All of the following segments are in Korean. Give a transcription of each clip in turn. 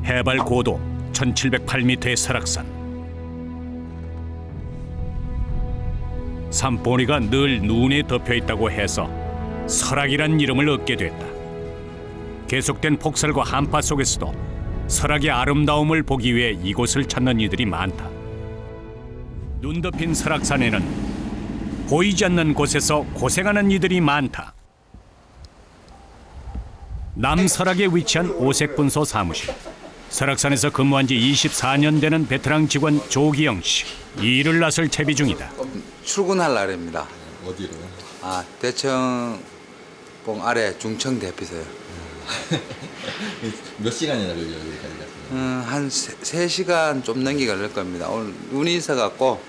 해발 고도 1708m의 설악산. 산봉우리가 늘 눈에 덮여 있다고 해서 설악이란 이름을 얻게 됐다. 계속된 폭설과 한파 속에서도 설악의 아름다움을 보기 위해 이곳을 찾는 이들이 많다. 눈 덮인 설악산에는 보이지 않는 곳에서 고생하는 이들이 많다. 남설악에 위치한 오색분소 사무실. 설악산에서 근무한 지 24년 되는 베테랑 직원 조기영 씨. 이 일을 나설 채비 중이다. 출근할 날입니다. 어디로요? 대청봉 아래 중청 대피소요. 몇 시간이나 걸려요, 여기까지 가시면? 한 3시간 좀 넘게 걸릴 겁니다. 오늘 눈이 있어갖고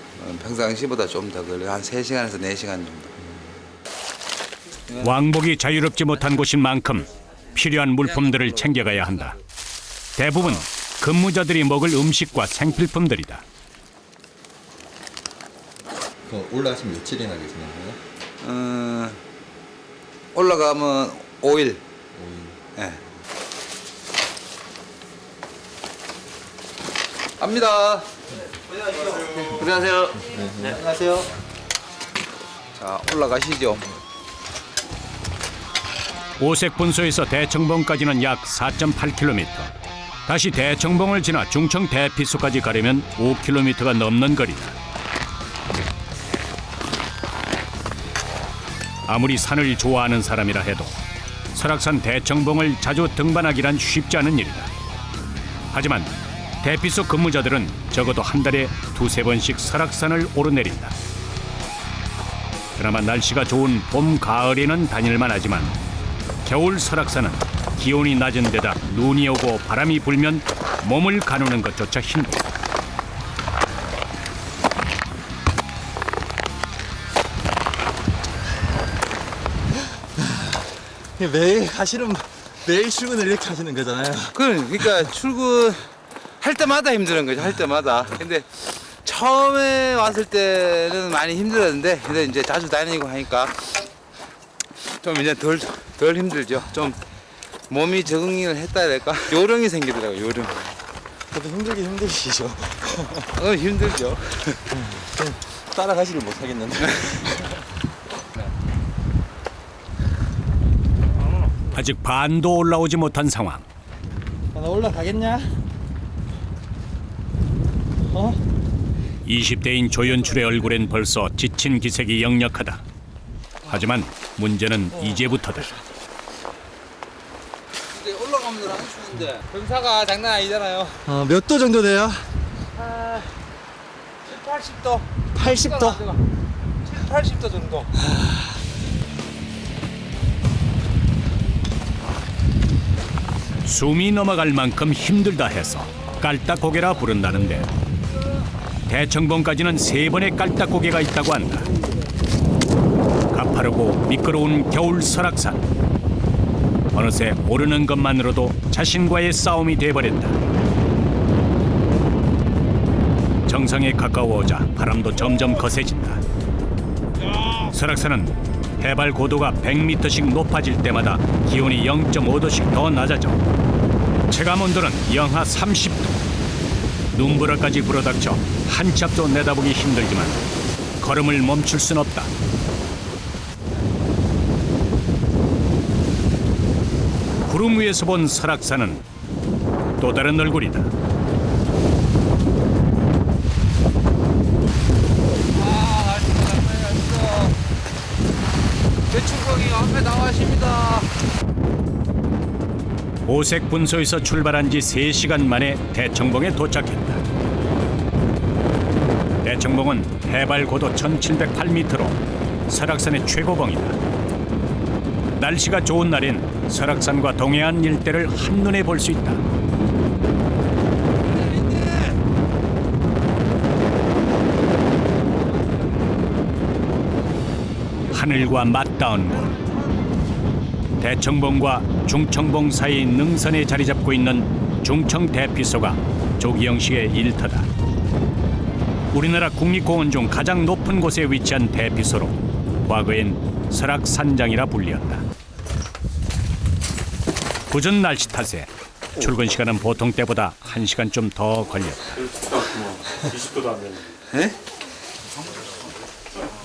평상시보다 좀 더 걸려요. 한 3시간에서 4시간 정도. 왕복이 자유롭지 못한 곳인 만큼 필요한 물품들을 챙겨가야 한다. 대부분 근무자들이 먹을 음식과 생필품들이다. 올라가시면 며칠이나 계시는 거예요? 올라가면 5일. 5일. 네. 갑니다. 안녕하세요. 네, 안녕하세요. 자, 올라가시죠. 오색분소에서 대청봉까지는 약 4.8km. 다시 대청봉을 지나 중청 대피소까지 가려면 5km가 넘는 거리다. 아무리 산을 좋아하는 사람이라 해도 설악산 대청봉을 자주 등반하기란 쉽지 않은 일이다. 하지만 대피소 근무자들은 적어도 한 달에 2~3번씩 설악산을 오르내린다. 그나마 날씨가 좋은 봄, 가을에는 다닐만 하지만 겨울 설악산은 기온이 낮은 데다 눈이 오고 바람이 불면 몸을 가누는 것조차 힘들다. 매일 가시는, 매일 출근을 이렇게 하시는 거잖아요. 그러니까 출근할 때마다 힘든 거죠. 할 때마다. 근데 처음에 왔을 때는 많이 힘들었는데 근데 이제 자주 다니고 하니까 좀 이제 덜 힘들죠. 좀 몸이 적응을 했다 해야 될까? 요령이 생기더라고요. 요령. 저도 힘들긴 힘드시죠. 힘들죠. 좀 따라가지를 못하겠는데. 아직 반도 올라오지 못한 상황. 나 올라가겠냐? 20대인 조연출의 얼굴엔 벌써 지친 기색이 역력하다. 하지만 문제는 이제부터다. 근데 올라가면 안 추운데 경사가 장난 아니잖아요. 몇 도 정도 돼요? 80도. 80도? 80도 정도. 숨이 넘어갈 만큼 힘들다 해서 깔딱고개라 부른다는데 대청봉까지는 3번의 깔딱고개가 있다고 한다. 가파르고 미끄러운 겨울 설악산. 어느새 오르는 것만으로도 자신과의 싸움이 돼버린다. 정상에 가까워오자 바람도 점점 거세진다. 설악산은 해발 고도가 100m씩 높아질 때마다 기온이 0.5도씩 더 낮아져 체감온도는 영하 30도. 눈보라까지 불어닥쳐 한치 앞도 내다보기 힘들지만 걸음을 멈출 순 없다. 구름 위에서 본 설악산은 또 다른 얼굴이다. 대충봉이 앞에 나와십니다. 오색분소에서 출발한 지 3시간 만에 대청봉에 도착했다. 대청봉은 해발 고도 1708m로 설악산의 최고봉이다. 날씨가 좋은 날엔 설악산과 동해안 일대를 한눈에 볼 수 있다. 하늘과 맞닿은 곳. 대청봉과 중청봉 사이 능선에 자리 잡고 있는 중청 대피소가 조기영 씨의 일터다. 우리나라 국립공원 중 가장 높은 곳에 위치한 대피소로 과거엔 설악산장이라 불리었다. 궂은 날씨 탓에 출근 시간은 보통 때보다 1시간 좀 더 걸렸다.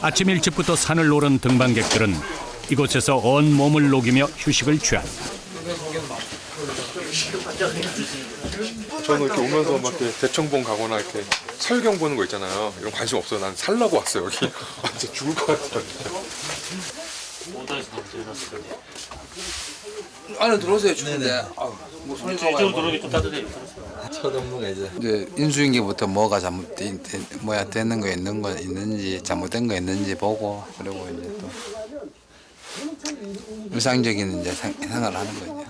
아침 일찍부터 산을 오른 등반객들은 이곳에서 온 몸을 녹이며 휴식을 취한다. 저는 이렇게 오면서 막 이렇게 대청봉 가거나 이렇게 설경 보는 거 있잖아요. 이런 관심 없어요. 난 살라고 왔어요 여기. 진짜 죽을 것 같아요. 안에 들어오세요. 추운데. 뭐 손이 들어오기 좀 따뜻해요. 첫 업무가 이제 인수인계부터 뭐가 됐는 거 있는지 잘못된 거 있는지 보고 그리고 이제 또 일상적인 이제 생활을 하는 거죠.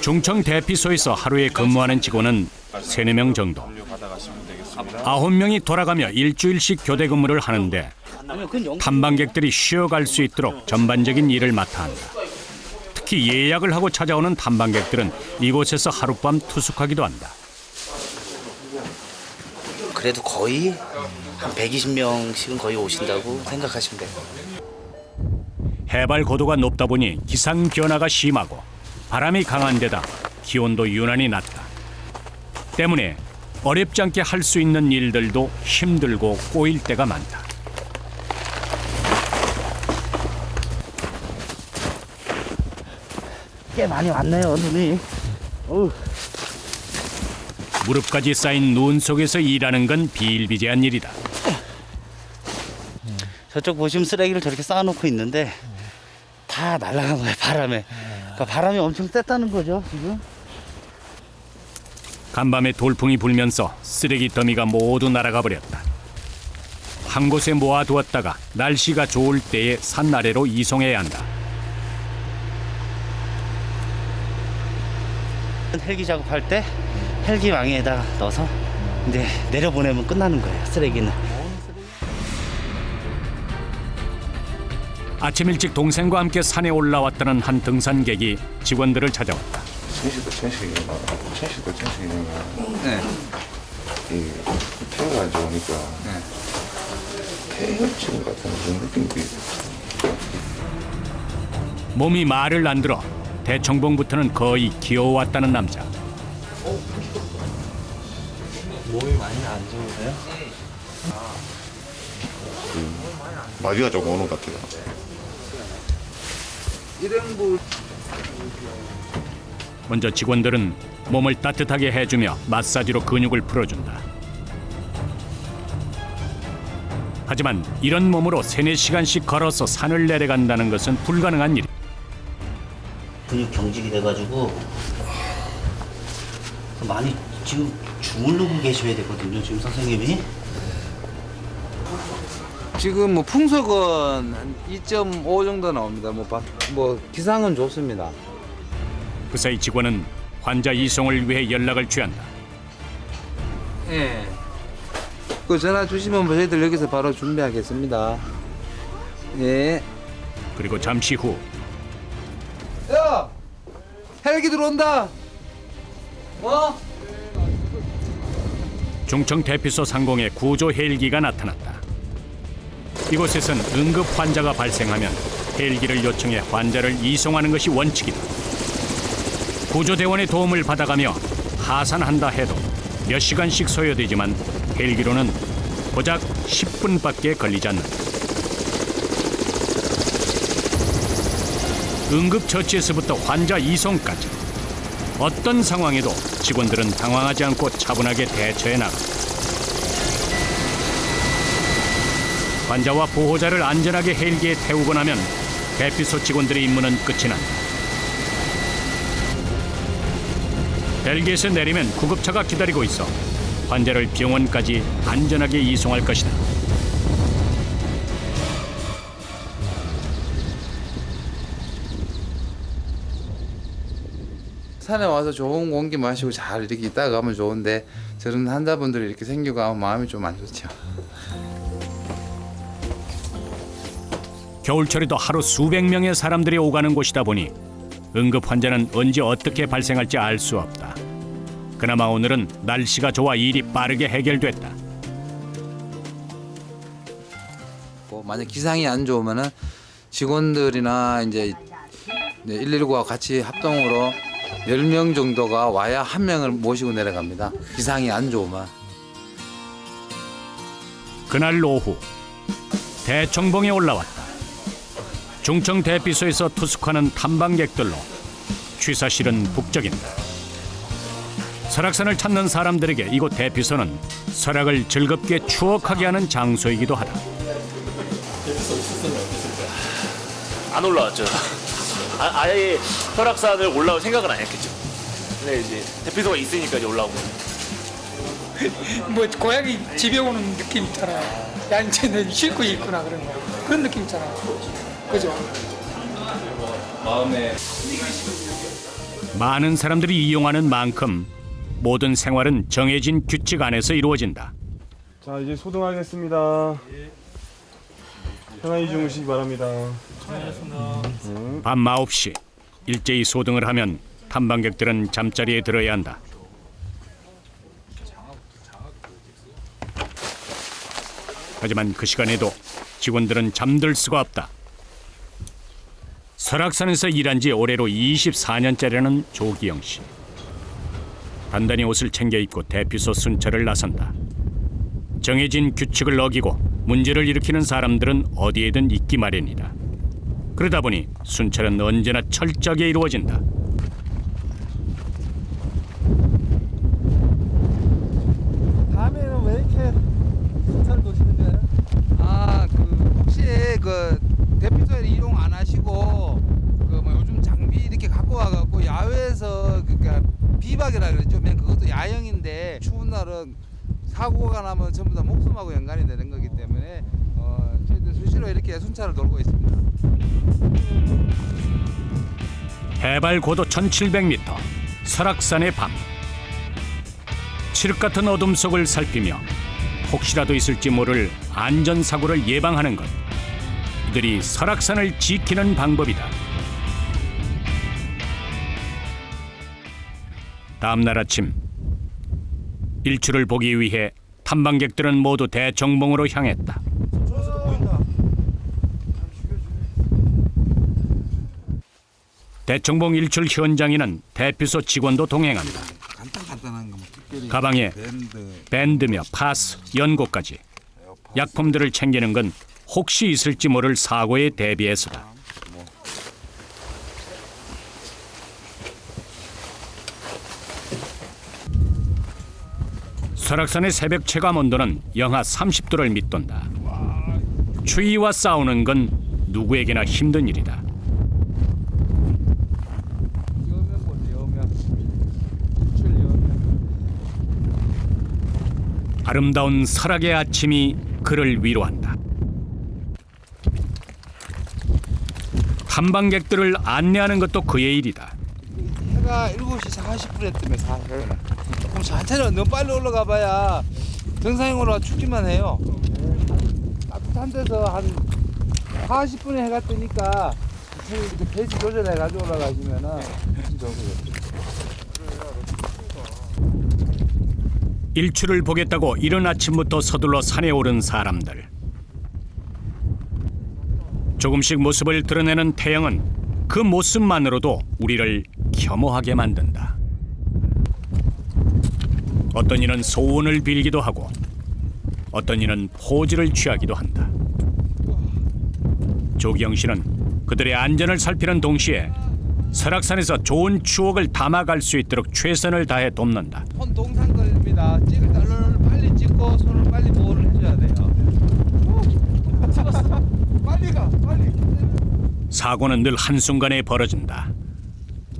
중청 대피소에서 하루에 근무하는 직원은 3-4명 정도. 9명이 돌아가며 일주일씩 교대 근무를 하는데 탐방객들이 쉬어갈 수 있도록 전반적인 일을 맡아 한다. 특히 예약을 하고 찾아오는 탐방객들은 이곳에서 하룻밤 투숙하기도 한다. 그래도 거의 한 120명씩은 거의 오신다고 생각하시면 돼요. 해발 고도가 높다 보니 기상 변화가 심하고 바람이 강한 데다 기온도 유난히 낮다. 때문에 어렵지 않게 할 수 있는 일들도 힘들고 꼬일 때가 많다. 꽤 많이 왔네요, 눈이. 무릎까지 쌓인 눈 속에서 일하는 건 비일비재한 일이다. 저쪽 보시면 쓰레기를 저렇게 쌓아놓고 있는데 다 날아간 거예요, 바람에. 그러니까 바람이 엄청 셌다는 거죠, 지금. 간밤에 돌풍이 불면서 쓰레기 더미가 모두 날아가 버렸다. 한 곳에 모아두었다가 날씨가 좋을 때에 산 아래로 이송해야 한다. 헬기 작업할 때 헬기 망에다가 넣어서 이제 내려보내면 끝나는 거예요, 쓰레기는. 아침 일찍 동생과 함께 산에 올라왔다는 한 등산객이 직원들을 찾아왔다. 천식이가 네. 이 폐가 안 좋으니까 폐혈증 같은 그런 느낌이 몸이 말을 안 들어 대청봉부터는 거의 기어왔다는 남자. 몸이 많이 안 좋으세요? 마비가 조금 오는 것 같아요. 먼저 직원들은 몸을 따뜻하게 해주며 마사지로 근육을 풀어준다. 하지만 이런 몸으로 3-4시간씩 걸어서 산을 내려간다는 것은 불가능한 일이다. 근육 경직이 돼가지고 많이 지금 주무르고 계셔야 되거든요, 지금 선생님이. 지금 뭐 풍속은 한 2.5 정도 나옵니다. 뭐 기상은 좋습니다. 그 사이 직원은 환자 이송을 위해 연락을 취한다. 예. 그 전화 주시면 뭐 저희들 여기서 바로 준비하겠습니다. 예. 그리고 잠시 후 야! 헬기 들어온다. 중청 대피소 상공에 구조 헬기가 나타났다. 이곳에선 응급 환자가 발생하면 헬기를 요청해 환자를 이송하는 것이 원칙이다. 구조대원의 도움을 받아가며 하산한다 해도 몇 시간씩 소요되지만 헬기로는 고작 10분밖에 걸리지 않는다. 응급처치에서부터 환자 이송까지 어떤 상황에도 직원들은 당황하지 않고 차분하게 대처해 나간다. 환자와 보호자를 안전하게 헬기에 태우고 나면 대피소 직원들의 임무는 끝이 난다. 헬기에서 내리면 구급차가 기다리고 있어 환자를 병원까지 안전하게 이송할 것이다. 산에 와서 좋은 공기 마시고 잘 이렇게 있다가 가면 좋은데 저런 환자분들이 이렇게 생기고 하면 마음이 좀 안 좋죠. 겨울철에도 하루 수백 명의 사람들이 오가는 곳이다 보니 응급 환자는 언제 어떻게 발생할지 알 수 없다. 그나마 오늘은 날씨가 좋아 일이 빠르게 해결됐다. 만약 기상이 안 좋으면은 직원들이나 이제 119와 같이 합동으로 10명 정도가 와야 한 명을 모시고 내려갑니다. 기상이 안 좋으면. 그날 오후 대청봉에 올라왔다. 중청 대피소에서 투숙하는 탐방객들로 취사실은 북적인다. 설악산을 찾는 사람들에게 이곳 대피소는 설악을 즐겁게 추억하게 하는 장소이기도 하다. 안 올라왔죠. 아예 설악산을 올라올 생각은 안 했겠죠. 근데 이제 대피소가 있으니까 이제 올라온 거예요. 뭐 고양이 집에 오는 느낌 있잖아요. 야 이제는 쉴 곳이 있구나 그런 거. 그런 느낌 있잖아요. 그죠? 많은 사람들이 이용하는 만큼 모든 생활은 정해진 규칙 안에서 이루어진다. 자, 이제 소등하겠습니다. 편안히 주무시기 바랍니다. 밤 9시 일제히 소등을 하면 탐방객들은 잠자리에 들어야 한다. 하지만 그 시간에도 직원들은 잠들 수가 없다. 설악산에서 일한 지 올해로 24년째라는 조기영 씨. 단단히 옷을 챙겨 입고 대피소 순찰을 나선다. 정해진 규칙을 어기고 문제를 일으키는 사람들은 어디에든 있기 마련이다. 그러다 보니 순찰은 언제나 철저하게 이루어진다. 다음에는 왜 이렇게 순찰 도시는 거예요? 혹시 대피소에 이용 안 하시고 요즘 장비 이렇게 갖고 와갖고 야외에서 그러니까 비박이라 그랬죠. 그것도 야영인데 추운 날은 사고가 나면 전부 다 목숨하고 연관이 되는 거기 때문에 저희들 수시로 이렇게 순찰을 돌고 있습니다. 해발 고도 1700m 설악산의 밤. 칠흑 같은 어둠 속을 살피며 혹시라도 있을지 모를 안전사고를 예방하는 것. 이들이 설악산을 지키는 방법이다. 다음 날 아침 일출을 보기 위해 탐방객들은 모두 대청봉으로 향했다. 대청봉 일출 현장에는 대피소 직원도 동행한다. 간단한 거 특별히 가방에 밴드며 파스, 연고까지 약품들을 챙기는 건 혹시 있을지 모를 사고에 대비해서다. 설악산의 새벽 체감 온도는 영하 30도를 밑돈다. 추위와 싸우는 건 누구에게나 힘든 일이다. 아름다운 설악의 아침이 그를 위로한다. 탐방객들을 안내하는 것도 그의 일이다. 해가 7시 40분에 뜨면 40분. 조금 천천히 너무 빨리 올라가 봐야 정상에 올라가 춥기만 해요. 따뜻한 데서 한 40분에 해가 뜨니까 이렇게 페이스 조절해가지고 올라가시면은 좋거든요. 일출을 보겠다고 이른 아침부터 서둘러 산에 오른 사람들. 조금씩 모습을 드러내는 태양은 그 모습만으로도 우리를 겸허하게 만든다. 어떤 이는 소원을 빌기도 하고 어떤 이는 포즈를 취하기도 한다. 조기영 씨는 그들의 안전을 살피는 동시에 설악산에서 좋은 추억을 담아갈 수 있도록 최선을 다해 돕는다. 손 동상거립니다. 찍을 때 얼른 빨리 찍고 손을 빨리 보호를 해줘야 돼요. 찍었어. 빨리 가, 빨리. 사고는 늘 한순간에 벌어진다.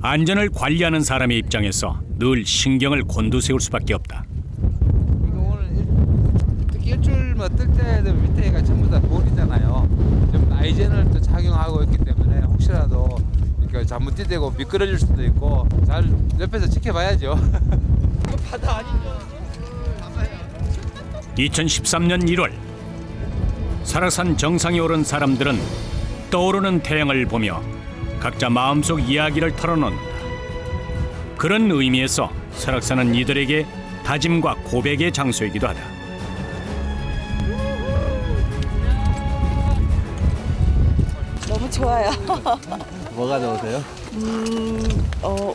안전을 관리하는 사람의 입장에서 늘 신경을 곤두세울 수밖에 없다. 오늘 특히 일출 뜰 때 밑에가 전부 다 돌이잖아요. 전부 아이젠을 또 착용하고 있기 때문에 혹시라도 잘못 뛰대고 미끄러질 수도 있고 잘 옆에서 지켜봐야죠. 바다 아니죠. 2013년 1월 설악산 정상에 오른 사람들은 떠오르는 태양을 보며 각자 마음속 이야기를 털어놓는다. 그런 의미에서 설악산은 이들에게 다짐과 고백의 장소이기도 하다. 너무 좋아요. 뭐가 좋으세요?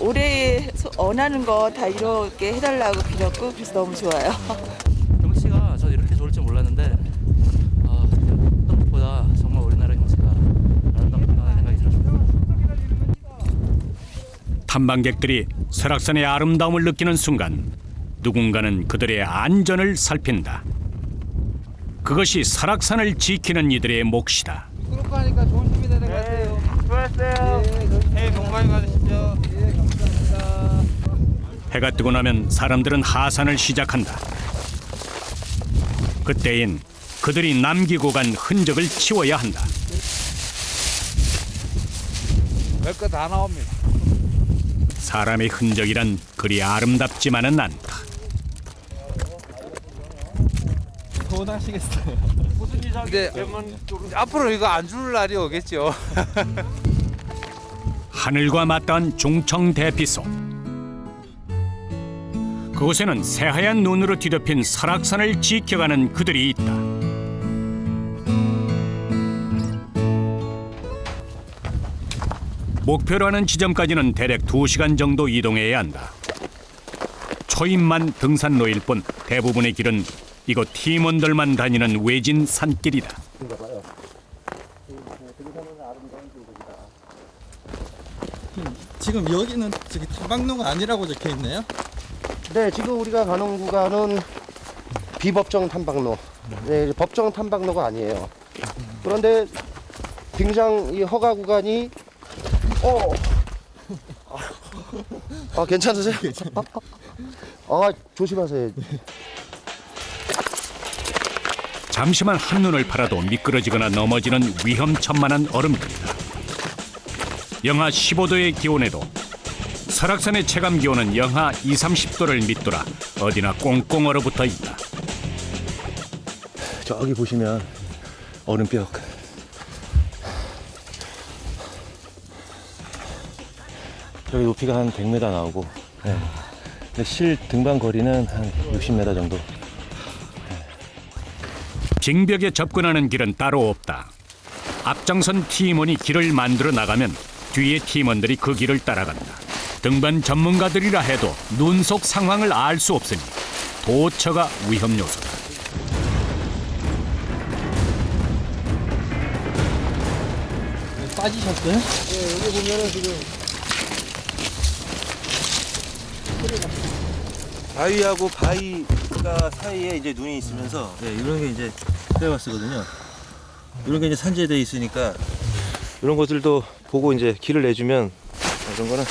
올해 원하는 거 다 이렇게 해달라고 빌었고 그래서 너무 좋아요. 경치가 저 이렇게 좋을 줄 몰랐는데 어떤 것보다 정말 우리나라 경치가 아름답다는 생각이 들었습니다. 탐방객들이 설악산의 아름다움을 느끼는 순간 누군가는 그들의 안전을 살핀다. 그것이 설악산을 지키는 이들의 몫이다. 그렇게 하니까 좋은 힘이 되는 것 같아요. 수고하셨어요. 네, 복 많이 받으십시오. 예, 감사합니다. 해가 뜨고 나면 사람들은 하산을 시작한다. 그때엔 그들이 남기고 간 흔적을 치워야 한다. 별거 다 나옵니다. 사람의 흔적이란 그리 아름답지만은 않다. 서운하시겠어요. 근데 앞으로 이거 안 줄 날이 오겠죠. 하늘과 맞닿은 중청 대피소. 그곳에는 새하얀 눈으로 뒤덮인 설악산을 지켜가는 그들이 있다. 목표로 하는 지점까지는 대략 2시간 정도 이동해야 한다. 초입만 등산로일 뿐 대부분의 길은 이곳 팀원들만 다니는 외진 산길이다. 지금 여기는 저기 탐방로가 아니라고 적혀 있네요. 네, 지금 우리가 가는 구간은 비법정 탐방로. 네, 법정 탐방로가 아니에요. 그런데 등산 이 허가 구간이 괜찮으세요? 조심하세요. 잠시만 한눈을 팔아도 미끄러지거나 넘어지는 위험천만한 얼음길이다. 영하 15도의 기온에도 설악산의 체감 기온은 영하 20-30도를 밑돌아 어디나 꽁꽁 얼어붙어 있다. 저기 보시면 얼음벽. 저기 높이가 한 100m 나오고, 네. 근데 실 등반 거리는 한 60m 정도. 빙벽에 접근하는 길은 따로 없다. 앞장선 팀원이 길을 만들어 나가면 뒤에 팀원들이 그 길을 따라간다. 등반 전문가들이라 해도 눈 속 상황을 알 수 없으니 도처가 위험 요소다. 빠지셨어요? 네, 여기 보면은 지금 바위하고 바위가 사이에 이제 눈이 있으면서 이런 게 이제 크레바스거든요. 이런 게 이제 산재되어 있으니까 이런 것들도 보고 이제 길을 내주면 이런 거는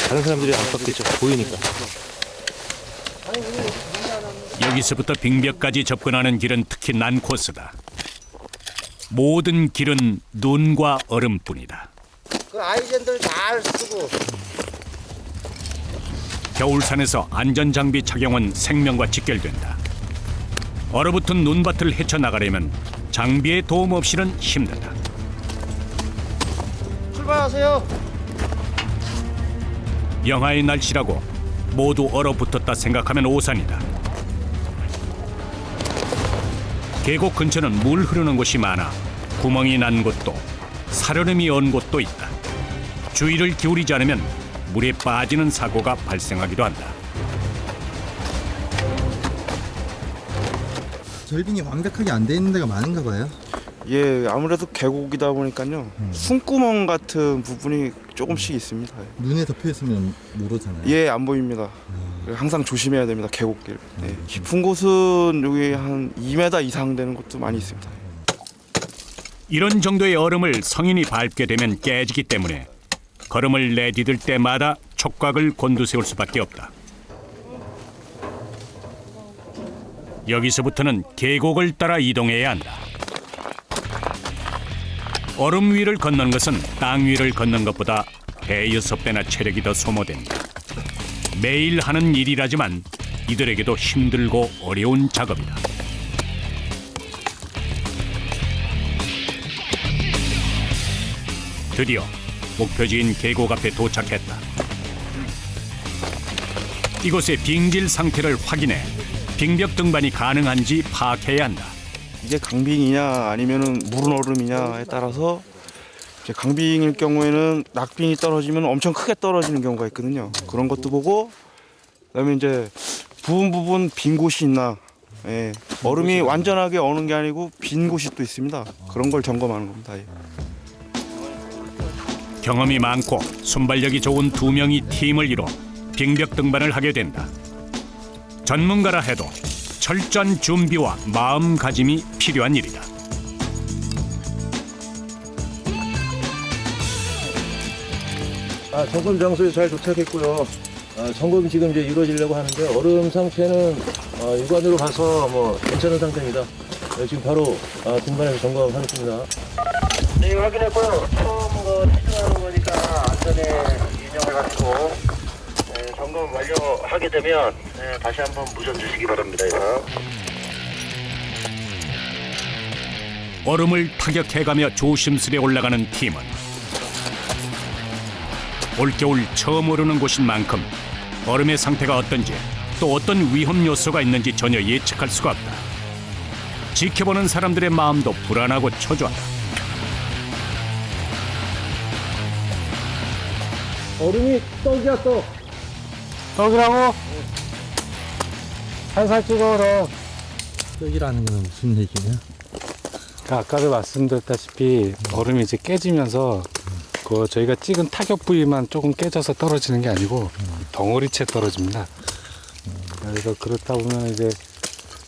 다른 사람들이 안 깎겠죠. 보이니까. 여기서부터 빙벽까지 접근하는 길은 특히 난 코스다. 모든 길은 눈과 얼음뿐이다. 그 아이젠들 잘 쓰고. 겨울산에서 안전장비 착용은 생명과 직결된다. 얼어붙은 눈밭을 헤쳐나가려면 장비의 도움 없이는 힘들다. 출발하세요. 영하의 날씨라고 모두 얼어붙었다 생각하면 오산이다. 계곡 근처는 물 흐르는 곳이 많아 구멍이 난 곳도 살얼음이 언 곳도 있다. 주의를 기울이지 않으면 물에 빠지는 사고가 발생하기도 한다. 절빙이 완벽하게 안 돼 있는 데가 많은가 봐요. 예, 아무래도 계곡이다 보니까요. 숨구멍 같은 부분이 조금씩 있습니다. 눈에 덮여 있으면 모르잖아요. 예, 안 보입니다. 항상 조심해야 됩니다. 계곡길. 네. 깊은 곳은 여기 한 2m 이상 되는 곳도 많이 있습니다. 이런 정도의 얼음을 성인이 밟게 되면 깨지기 때문에 걸음을 내디딜 때마다 촉각을 곤두세울 수밖에 없다. 여기서부터는 계곡을 따라 이동해야 한다. 얼음 위를 걷는 것은 땅 위를 걷는 것보다 대여섯 배나 체력이 더 소모된다. 매일 하는 일이라지만 이들에게도 힘들고 어려운 작업이다. 드디어 목표지인 계곡 앞에 도착했다. 이곳의 빙질 상태를 확인해 빙벽 등반이 가능한지 파악해야 한다. 이게 강빙이냐 아니면은 무른 얼음이냐에 따라서 이제 강빙일 경우에는 낙빙이 떨어지면 엄청 크게 떨어지는 경우가 있거든요. 그런 것도 보고 그다음에 이제 부분 빈 곳이 있나. 예. 얼음이 완전하게 어는 게 아니고 빈 곳이 또 있습니다. 그런 걸 점검하는 겁니다. 예. 경험이 많고 순발력이 좋은 두 명이 팀을 이뤄 빙벽 등반을 하게 된다. 전문가라 해도 철저한 준비와 마음가짐이 필요한 일이다. 점검 장소에 잘 도착했고요. 점검이 지금 이제 이루어지려고 하는데 얼음 상태는 육안으로 봐서 뭐 괜찮은 상태입니다. 지금 바로 등반해서 점검하겠습니다. 네, 확인했고요. 처음 시승하는 거니까 안전에 인정해가지고 점검 완료하게 되면 다시 한번 무전 주시기 바랍니다. 이상. 얼음을 타격해가며 조심스레 올라가는 팀은 올겨울 처음 오르는 곳인 만큼 얼음의 상태가 어떤지 또 어떤 위험 요소가 있는지 전혀 예측할 수가 없다. 지켜보는 사람들의 마음도 불안하고 초조하다. 얼음이 떡이야 떡. 떡이라고? 살살 찍어 그럼. 떡이라는 건 무슨 얘기냐? 아까도 말씀드렸다시피 얼음이 이제 깨지면서 그 저희가 찍은 타격 부위만 조금 깨져서 떨어지는 게 아니고 덩어리째 떨어집니다. 그래서 그렇다 보면 이제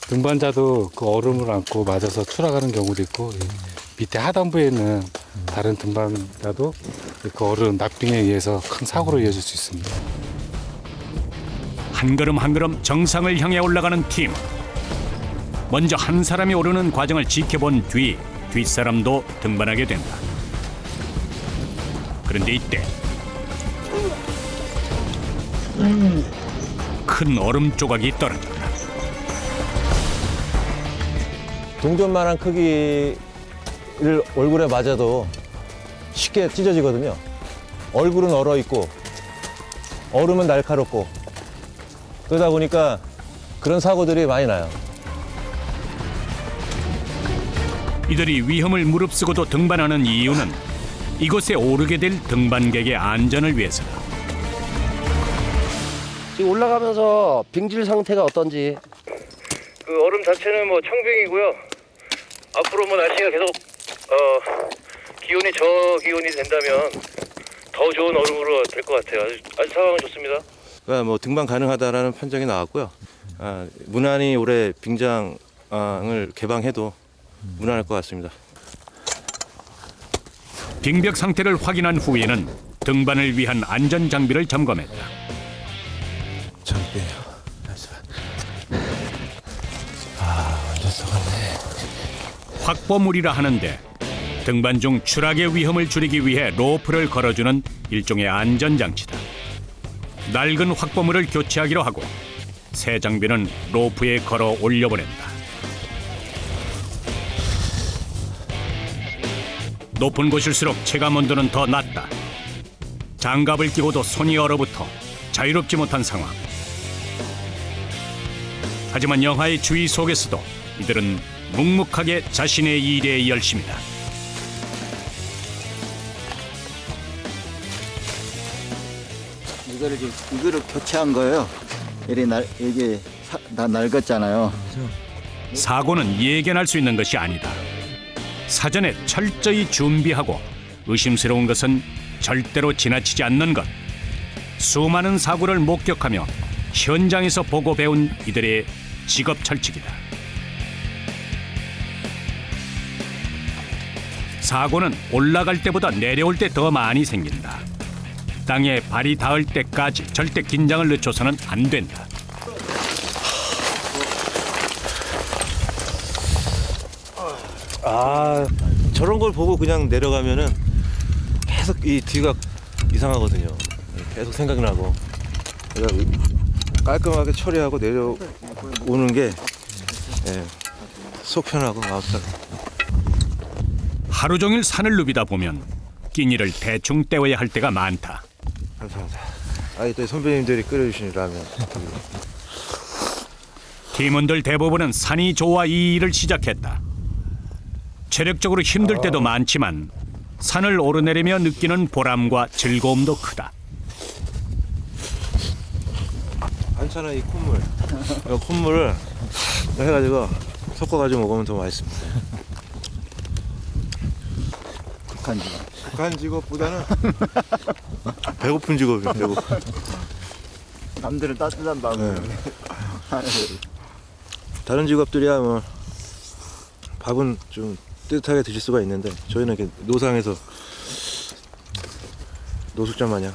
등반자도 그 얼음을 안고 맞아서 추락하는 경우도 있고 밑에 하단부에 있는 다른 등반자도 그 얼음 낙빙에 의해서 큰 사고로 이어질 수 있습니다. 한 걸음 한 걸음 정상을 향해 올라가는 팀. 먼저 한 사람이 오르는 과정을 지켜본 뒤 뒷사람도 등반하게 된다. 그런데 이때 큰 얼음 조각이 떨어진다. 동전만한 크기를 얼굴에 맞아도 쉽게 찢어지거든요. 얼굴은 얼어 있고 얼음은 날카롭고 그러다 보니까 그런 사고들이 많이 나요. 이들이 위험을 무릅쓰고도 등반하는 이유는 이곳에 오르게 될 등반객의 안전을 위해서다. 지금 올라가면서 빙질 상태가 어떤지. 그 얼음 자체는 뭐 청빙이고요. 앞으로 뭐 날씨가 계속 기온이 저기온이 된다면 더 좋은 얼음으로 될 것 같아요. 아주 상황은 좋습니다. 그러니까 뭐 등반 가능하다라는 판정이 나왔고요. 무난히 올해 빙장을 개방해도 무난할 것 같습니다. 빙벽 상태를 확인한 후에는 등반을 위한 안전 장비를 점검했다. 장비요. 완전 썩었네. 확보물이라 하는데 등반 중 추락의 위험을 줄이기 위해 로프를 걸어주는 일종의 안전장치다. 낡은 확보물을 교체하기로 하고 새 장비는 로프에 걸어 올려보낸다. 높은 곳일수록 체감 온도는 더 낮다. 장갑을 끼고도 손이 얼어붙어 자유롭지 못한 상황. 하지만 영하의 주의 속에서도 이들은 묵묵하게 자신의 일에 열심이다. 이거를 교체한 거예요. 이게 다 낡았잖아요. 사고는 예견할 수 있는 것이 아니다. 사전에 철저히 준비하고 의심스러운 것은 절대로 지나치지 않는 것. 수많은 사고를 목격하며 현장에서 보고 배운 이들의 직업 철칙이다. 사고는 올라갈 때보다 내려올 때 더 많이 생긴다. 땅에 발이 닿을 때까지 절대 긴장을 늦춰서는 안 된다. 저런 걸 보고 그냥 내려가면은 계속 이 뒤가 이상하거든요. 계속 생각나고. 그래서 깔끔하게 처리하고 내려오는 게 속 편하고 마음 편하고. 하루 종일 산을 누비다 보면 끼니를 대충 때워야 할 때가 많다. 감사합니다. 또 선배님들이 끓여주신 라면. 팀원들 대부분은 산이 좋아 이 일을 시작했다. 체력적으로 힘들 때도 많지만 산을 오르내리며 느끼는 보람과 즐거움도 크다. 많잖아 이 콧물. 이 콧물을 해가지고 섞어가지고 먹으면 더 맛있습니다. 북한 직업보다는 배고픈 직업이에요. 배고픈. 남들은 따뜻한 밥을. 다른 직업들이야 뭐 밥은 좀 뜨뜻하게 드실 수가 있는데 저희는 이렇게 노상에서 노숙자 마냥.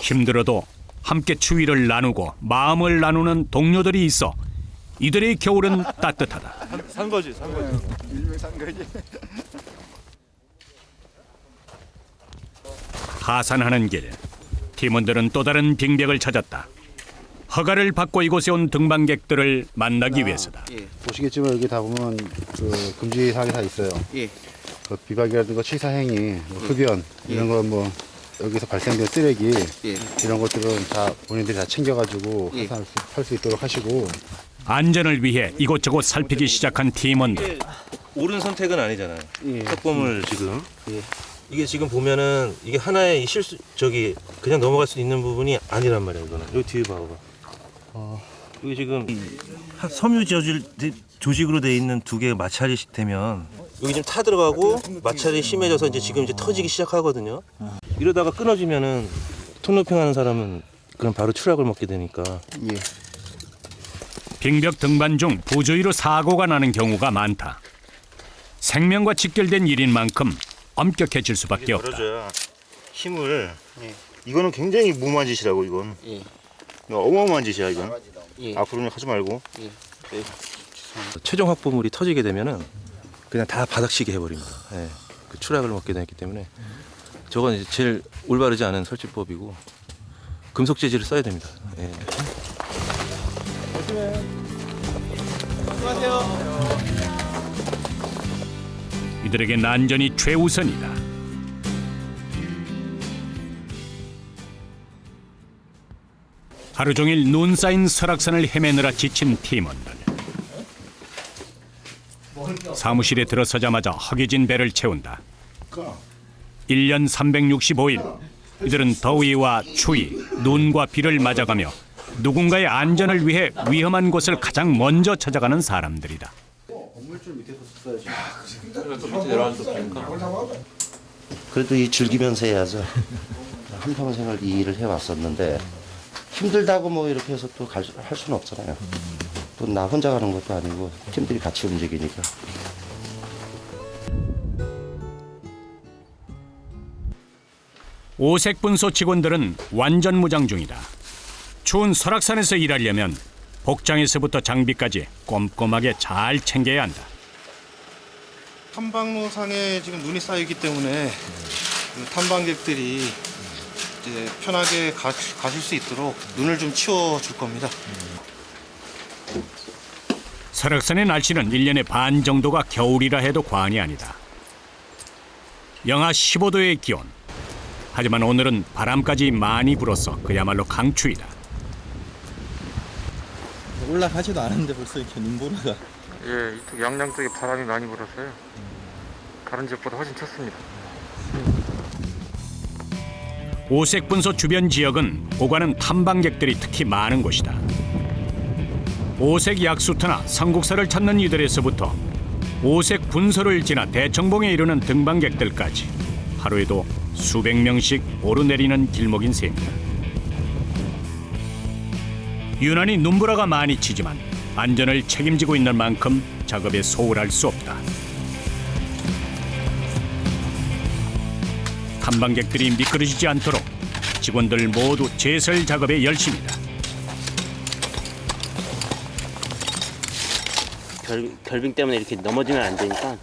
힘들어도 함께 추위를 나누고 마음을 나누는 동료들이 있어 이들의 겨울은 따뜻하다. 산 거지. 일명 산 거지. 하산하는 길, 팀원들은 또 다른 빙벽을 찾았다. 허가를 받고 이곳에 온 등반객들을 만나기 위해서다. 보시겠지만 여기 다 보면 그 금지 사항이 다 있어요. 그 비박이라든가 취사행위, 흡연 이런 건 뭐 여기서 발생된 쓰레기 이런 것들은 다 본인들이 다 챙겨가지고 하산할 수 있도록 하시고. 안전을 위해 이곳저곳 살피기 시작한 팀원들. 옳은 선택은 아니잖아요. 석범을 지금 이게 지금 보면은 이게 하나의 실수 그냥 넘어갈 수 있는 부분이 아니란 말이에요. 이거는 여기 뒤에 봐봐. 이게 지금 섬유 조직으로 돼 있는 두 개가 마찰이 되면 여기 좀 타 들어가고 마찰이 심해져서 지금 터지기 시작하거든요. 이러다가 끊어지면은 톤로핑하는 사람은 그럼 바로 추락을 먹게 되니까. 빙벽 등반 중 부주의로 사고가 나는 경우가 많다. 생명과 직결된 일인 만큼 엄격해질 수밖에 없다. 힘을 이거는 굉장히 무모한 짓이라고 이건. 어마어마한 짓이야 이건. 앞으로는 하지 말고. 최종 확보물이 터지게 되면은 그냥 다 바닥치게 해버립니다. 그 추락을 먹게 되기 때문에 저건 이제 제일 올바르지 않은 설치법이고 금속 재질을 써야 됩니다. 이들에겐 안전이 최우선이다. 하루 종일 눈 쌓인 설악산을 헤매느라 지친 팀원들. 사무실에 들어서자마자 허기진 배를 채운다. 1년 365일 이들은 더위와 추위, 눈과 비를 맞아가며 누군가의 안전을 위해 위험한 곳을 가장 먼저 찾아가는 사람들이다. 그래도 이 즐기면서 해야죠. 한평생을 이 일을 해왔었는데 힘들다고 뭐 이렇게 해서 또 할 수는 없잖아요. 또 나 혼자 가는 것도 아니고 팀들이 같이 움직이니까. 오색분소 직원들은 완전 무장 중이다. 추운 설악산에서 일하려면 복장에서부터 장비까지 꼼꼼하게 잘 챙겨야 한다. 탐방로상에 지금 눈이 쌓이기 때문에 탐방객들이 이제 편하게 가실 수 있도록 눈을 좀 치워줄 겁니다. 설악산의 날씨는 1년에 반 정도가 겨울이라 해도 과언이 아니다. 영하 15도의 기온. 하지만 오늘은 바람까지 많이 불어서 그야말로 강추위다. 올라가지도 않았는데 벌써 이렇게 눈보라가. 예, 이쪽 양양 쪽에 바람이 많이 불었어요. 다른 지역보다 훨씬 쳤습니다. 오색분소 주변 지역은 오가는 탐방객들이 특히 많은 곳이다. 오색 약수터나 삼국사를 찾는 이들에서부터 오색 분소를 지나 대청봉에 이르는 등반객들까지 하루에도 수백 명씩 오르내리는 길목인 셈이다. 유난히 눈보라가 많이 치지만 안전을 책임지고 있는 만큼 작업에 소홀할 수 없다. 탐방객들이 미끄러지지 않도록 직원들 모두 제설 작업에 열심이다. 결빙 때문에 이렇게 넘어지면 안 되니까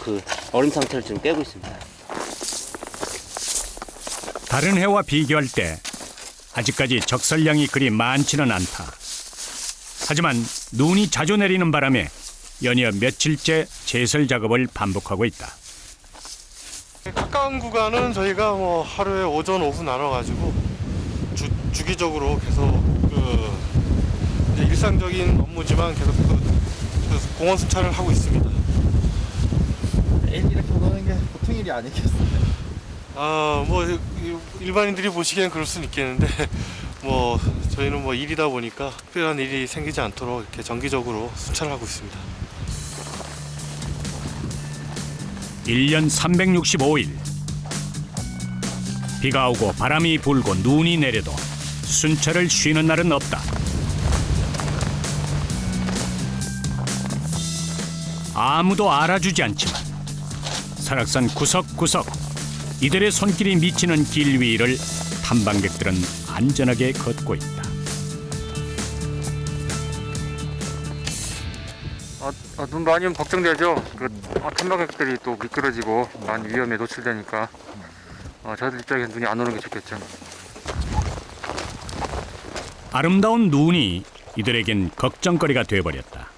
그 얼음 상태를 지금 깨고 있습니다. 다른 해와 비교할 때 아직까지 적설량이 그리 많지는 않다. 하지만 눈이 자주 내리는 바람에 연이어 며칠째 제설 작업을 반복하고 있다. 가까운 구간은 저희가 뭐 하루에 오전 오후 나눠가지고 주기적으로 계속 일상적인 업무지만 계속 공원 순찰을 하고 있습니다. 매일 이렇게 오는 게 보통 일이 아니겠어요. 뭐 일반인들이 보시기엔 그럴 수는 있겠는데 뭐 저희는 뭐 일이다 보니까 특별한 일이 생기지 않도록 이렇게 정기적으로 순찰을 하고 있습니다. 1년 365일 비가 오고 바람이 불고 눈이 내려도 순찰을 쉬는 날은 없다. 아무도 알아주지 않지만 설악산 구석구석 이들의 손길이 미치는 길 위를 탐방객들은 안전하게 걷고 있다. 눈 많이 오면 걱정되죠. 탐방객들이 또 미끄러지고 많이 위험에 노출되니까 저들 입장에서 눈이 안 오는 게 좋겠죠. 아름다운 눈이 이들에겐 걱정거리가 돼버렸다.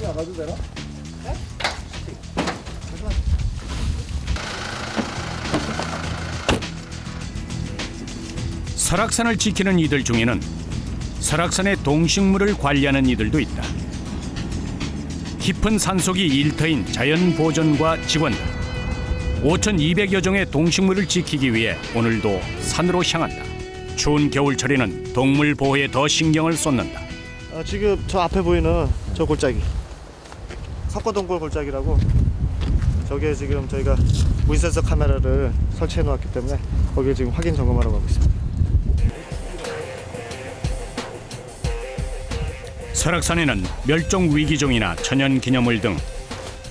나가도 되나? 설악산을 지키는 이들 중에는 설악산의 동식물을 관리하는 이들도 있다. 깊은 산속이 일터인 자연보존과 직원들 5,200여 종의 동식물을 지키기 위해 오늘도 산으로 향한다. 추운 겨울철에는 동물 보호에 더 신경을 쏟는다. 지금 저 앞에 보이는 저 골짜기 석고동굴 골짜기라고, 저기에 지금 저희가 무인센서 카메라를 설치해 놓았기 때문에 거기에 지금 확인 점검하러 가고 있습니다. 설악산에는 멸종위기종이나 천연기념물 등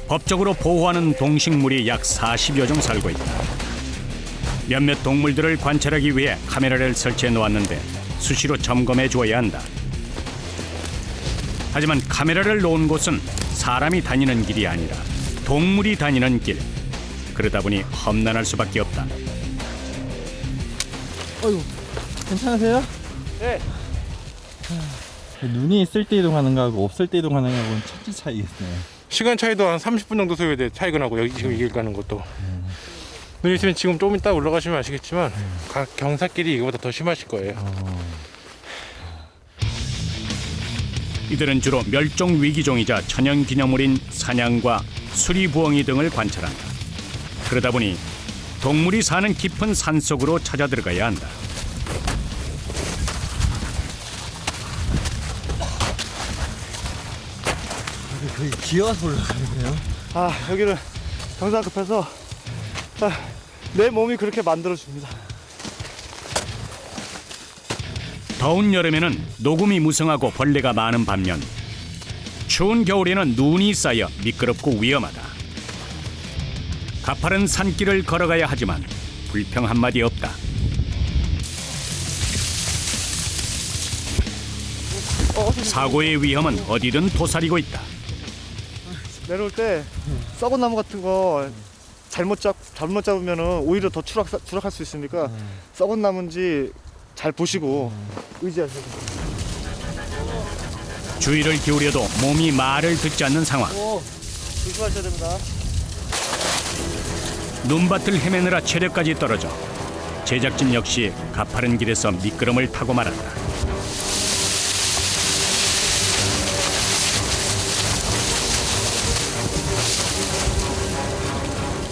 법적으로 보호하는 동식물이 약 40여 종 살고 있다. 몇몇 동물들을 관찰하기 위해 카메라를 설치해 놓았는데 수시로 점검해 주어야 한다. 하지만 카메라를 놓은 곳은 사람이 다니는 길이 아니라 동물이 다니는 길. 그러다 보니 험난할 수밖에 없다. 어이구, 괜찮으세요? 네. 눈이 있을 때 이동하는 거하고 없을 때 이동하는 거하고는 천지 차이겠네요. 시간 차이도 한 30분 정도 소요돼. 차이가 나고 여기 지금 이 길 가는 것도. 눈이 있으면 지금 좀 이따 올라가시면 아시겠지만 경사길이 이거보다 더 심하실 거예요. 이들은 주로 멸종위기종이자 천연기념물인 사냥과 수리부엉이 등을 관찰한다. 그러다 보니 동물이 사는 깊은 산속으로 찾아 들어가야 한다. 거의 기어서 올라가네요. 여기를 경사 급해서 내 몸이 그렇게 만들어줍니다. 더운 여름에는 녹음이 무성하고 벌레가 많은 반면 추운 겨울에는 눈이 쌓여 미끄럽고 위험하다. 가파른 산길을 걸어가야 하지만 불평 한마디 없다. 사고의 위험은 어디든 도사리고 있다. 내려올 때 썩은 나무 같은 거 잘못 잡으면 오히려 더 추락할 수 있으니까 썩은 나무인지 잘 보시고 의지하세요. 주의를 기울여도 몸이 말을 듣지 않는 상황. 조심하셔야 됩니다. 눈밭을 헤매느라 체력까지 떨어져 제작진 역시 가파른 길에서 미끄럼을 타고 말았다.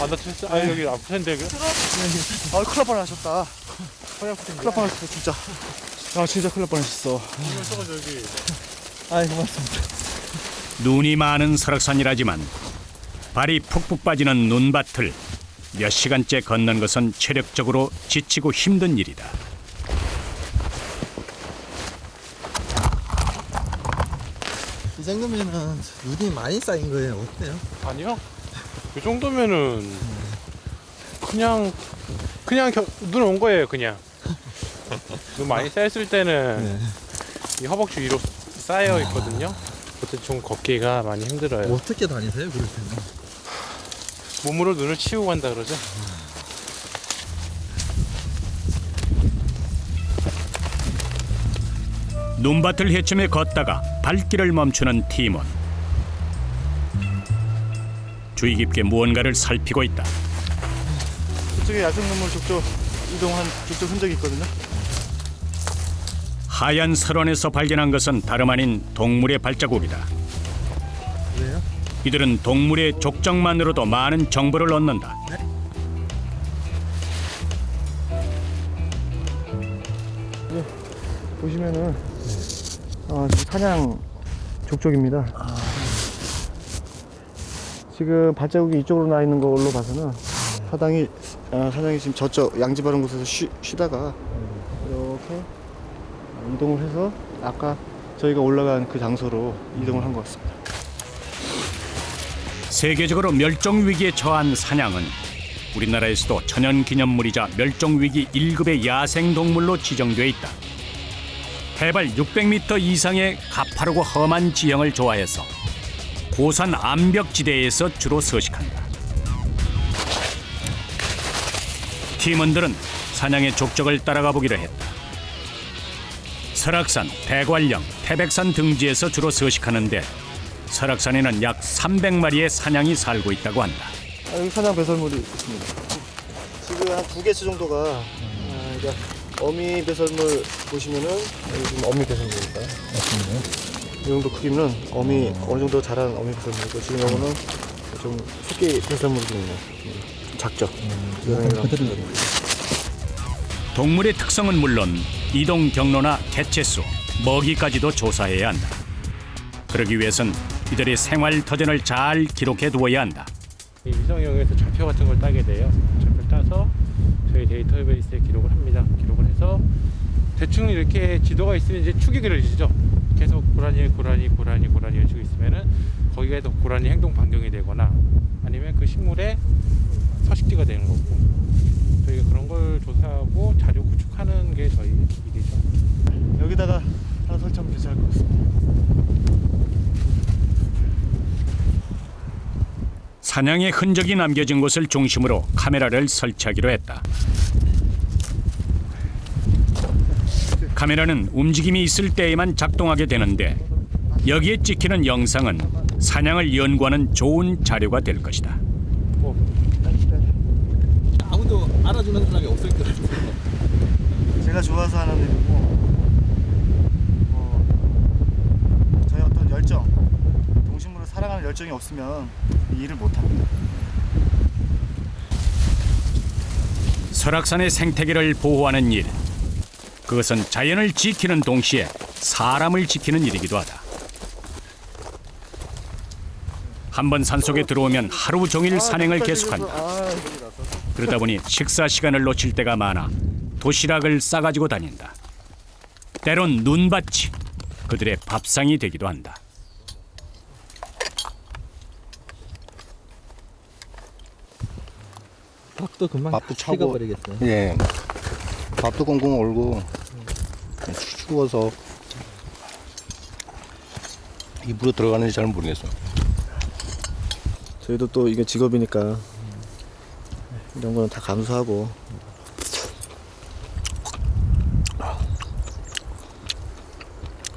다쳤어? 여기 아플 텐데 여기. 큰일 날 뻔하셨다. 큰일 날 뻔하셨어 진짜. 진짜 큰일 날 뻔하셨어. 고맙습니다. 눈이 많은 설악산이라지만 발이 푹푹 빠지는 눈밭을 몇 시간째 걷는 것은 체력적으로 지치고 힘든 일이다. 이 정도면은 눈이 많이 쌓인 거예요. 어때요? 아니요. 그 정도면은 그냥 눈 온 거예요. 그냥 눈 많이 쌓였을 때는 이 허벅지 위로 쌓여 있거든요. 그때 좀 걷기가 많이 힘들어요. 어떻게 다니세요? 그럴 때는? 몸으로 눈을 치우고 간다 그러죠. 눈밭을 헤치며 걷다가 발길을 멈추는 팀원. 주의 깊게 무언가를 살피고 있다. 이쪽에 야생동물 족적 이동한 족적 흔적이 있거든요. 하얀 설원에서 발견한 것은 다름 아닌 동물의 발자국이다. 이들은 동물의 족적만으로도 많은 정보를 얻는다. 보시면은 지금 사냥 족적입니다. 지금 발자국이 이쪽으로 나 있는 걸로 봐서는 사장이 지금 저쪽 양지 바른 곳에서 쉬다가 이렇게 이동을 해서 아까 저희가 올라간 그 장소로 이동을 한 것 같습니다. 세계적으로 멸종 위기에 처한 사냥은 우리나라에서도 천연기념물이자 멸종 위기 1급의 야생 동물로 지정돼 있다. 해발 600m 이상의 가파르고 험한 지형을 좋아해서 고산 암벽지대에서 주로 서식한다. 팀원들은 사냥의 족적을 따라가 보기로 했다. 설악산, 대관령, 태백산 등지에서 주로 서식하는데 설악산에는 약 300마리의 사냥이 살고 있다고 한다. 여기 사냥 배설물이 있습니다. 지금 한 2개수 정도가 그러니까 어미 배설물 보시면은 여기 지금 어미 배설물일까요? 이 정도 크기는 어미 어느 정도 자란 어미 배설물이고 지금 이거는 좀 새끼 배설물이 좀 있네요. 좀 작죠. 동물의 특성은 물론 이동 경로나 개체수, 먹이까지도 조사해야 한다. 그러기 위해선 이들의 생활 터전을 잘 기록해 두어야 한다. 위성용에서 좌표 같은 걸 따게 돼요. 좌표를 따서 저희 데이터베이스에 기록을 합니다. 기록을 해서 대충 이렇게 지도가 있으면 이제 축이 그려지죠. 계속 고라니 이런 있으면은 거기가 또 고라니 행동 반경이 되거나 아니면 그 식물의 서식지가 되는 거고 저희가 그런 걸 조사하고 자료 구축하는 게 저희 일이죠. 여기다가 하나 설치하면 괜찮을 것 같습니다. 사냥의 흔적이 남겨진 곳을 중심으로 카메라를 설치하기로 했다. 카메라는 움직임이 있을 때에만 작동하게 되는데 여기에 찍히는 영상은 사냥을 연구하는 좋은 자료가 될 것이다. 아무도 알아주는 사람이 없을 것 같아요. 제가 좋아서 하는 일이고 저희 어떤 열정, 동식물을 사랑하는 열정이 없으면 이 일을 못합니다. 설악산의 생태계를 보호하는 일, 그것은 자연을 지키는 동시에 사람을 지키는 일이기도 하다. 한번 산속에 들어오면 하루 종일 산행을 계속한다. 그러다 보니 식사 시간을 놓칠 때가 많아 도시락을 싸가지고 다닌다. 때론 눈밭이 그들의 밥상이 되기도 한다. 밥도 금방 밥도 차고, 식어버리겠어요. 예, 밥도 꽁꽁 얼고 추워서 입으로 들어가는지 잘 모르겠어요. 저희도 또 이게 직업이니까 이런 거는 다 감수하고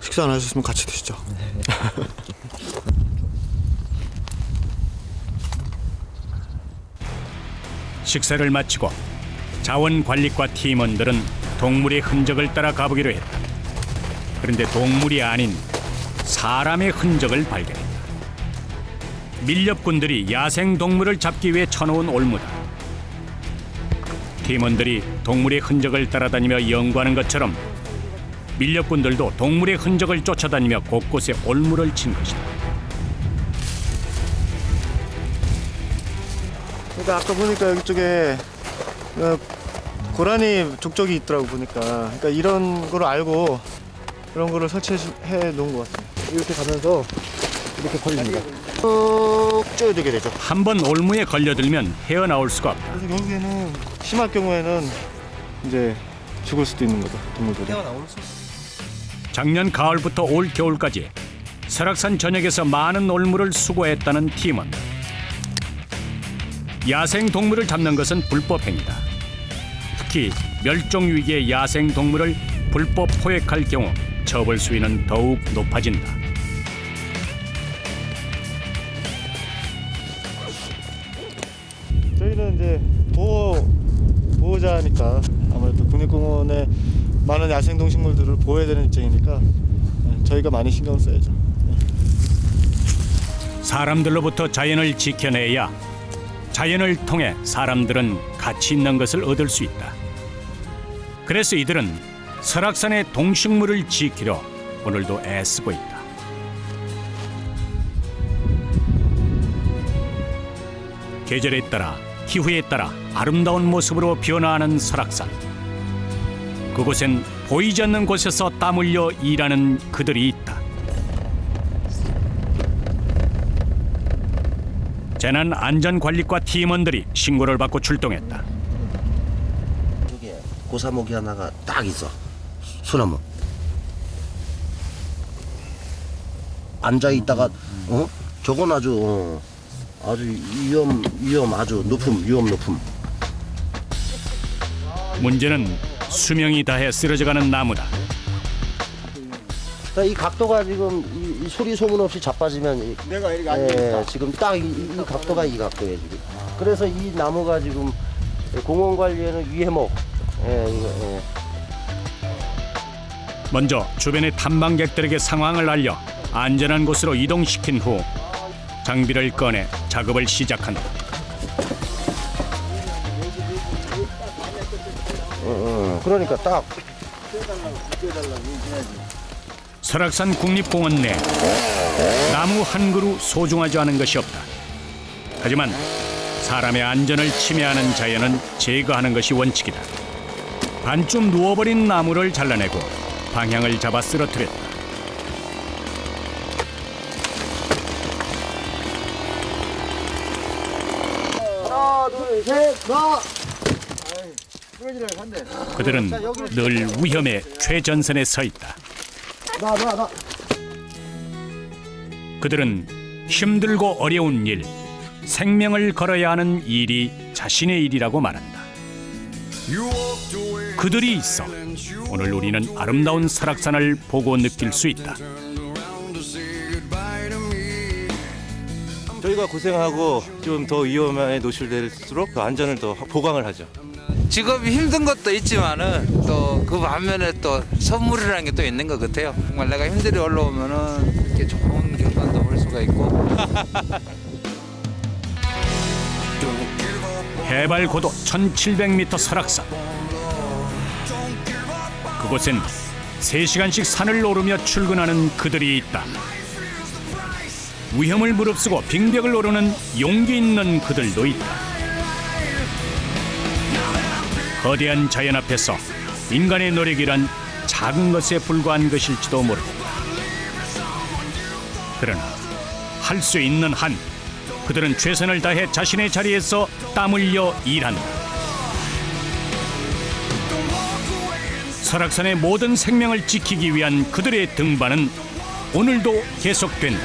식사 안 하셨으면 같이 드시죠. 식사를 마치고 자원관리과 팀원들은 동물의 흔적을 따라 가보기로 했다. 그런데 동물이 아닌 사람의 흔적을 발견했다. 밀렵꾼들이 야생 동물을 잡기 위해 쳐놓은 올무다. 팀원들이 동물의 흔적을 따라다니며 연구하는 것처럼 밀렵꾼들도 동물의 흔적을 쫓아다니며 곳곳에 올무를 친 것이다. 그러니까 아까 보니까 여기 쪽에 고라니 족적이 있더라고 보니까. 그러니까 이런 걸 알고 이런 거를 설치해 놓은 것 같아요. 이렇게 가면서 이렇게 걸립니다. 쭉 되게 되죠. 한번 올무에 걸려들면 헤어나올 수가 없다. 그래서 결국에는 심할 경우에는 이제 죽을 수도 있는 거죠, 동물들이. 작년 가을부터 올 겨울까지 설악산 전역에서 많은 올무를 수거했다는 팀원. 야생 동물을 잡는 것은 불법 행위다. 특히 멸종 위기의 야생 동물을 불법 포획할 경우 처벌 수위는 더욱 높아진다. 저희는 이제 보호자니까 아무래도 국립공원에 많은 야생동식물들을 보호해야 되는 입장이니까 저희가 많이 신경을 써야죠. 사람들로부터 자연을 지켜내야 자연을 통해 사람들은 가치 있는 것을 얻을 수 있다. 그래서 이들은 설악산의 동식물을 지키려 오늘도 애쓰고 있다. 계절에 따라 기후에 따라 아름다운 모습으로 변화하는 설악산. 그곳엔 보이지 않는 곳에서 땀 흘려 일하는 그들이 있다. 재난 안전관리과 팀원들이 신고를 받고 출동했다. 여기에 고사목이 하나가 딱 있어. 소나무. 앉아 있다가 저건 아주 아주 위험 아주 위험 높음. 문제는 수명이 다해 쓰러져가는 나무다. 이 각도가 지금 이 소리 소문 없이 자빠지면 내가 이렇게 앉아있다. 지금 딱 이 각도가 이 각도예요 지금. 그래서 이 나무가 지금 공원 관리에는 위해목. 먼저 주변의 탐방객들에게 상황을 알려 안전한 곳으로 이동시킨 후 장비를 꺼내 작업을 시작한다. 그러니까 딱. 설악산 국립공원 내 나무 한 그루 소중하지 않은 것이 없다. 하지만 사람의 안전을 침해하는 자연은 제거하는 것이 원칙이다. 반쯤 누워버린 나무를 잘라내고 방향을 잡아 쓰러뜨렸다. 하나, 둘, 셋, 가! 그들은 늘 위험의 최전선에 서 있다. 나. 그들은 힘들고 어려운 일, 생명을 걸어야 하는 일이 자신의 일이라고 말한다. 그들이 있어 오늘 우리는 아름다운 설악산을 보고 느낄 수 있다. 저희가 고생하고 좀 더 위험에 노출될수록 더 안전을 더 보강을 하죠. 직업이 힘든 것도 있지만은 또 그 반면에 또 선물이라는 게 또 있는 것 같아요. 정말 내가 힘들이 올라오면은 이렇게 좋은 경관도 볼 수가 있고. 해발 고도 1700m 설악산. 그곳엔 3시간씩 산을 오르며 출근하는 그들이 있다. 위험을 무릅쓰고 빙벽을 오르는 용기 있는 그들도 있다. 거대한 자연 앞에서 인간의 노력이란 작은 것에 불과한 것일지도 모르고, 그러나 할 수 있는 한 그들은 최선을 다해 자신의 자리에서 땀 흘려 일한다. 설악산의 모든 생명을 지키기 위한 그들의 등반은 오늘도 계속된다.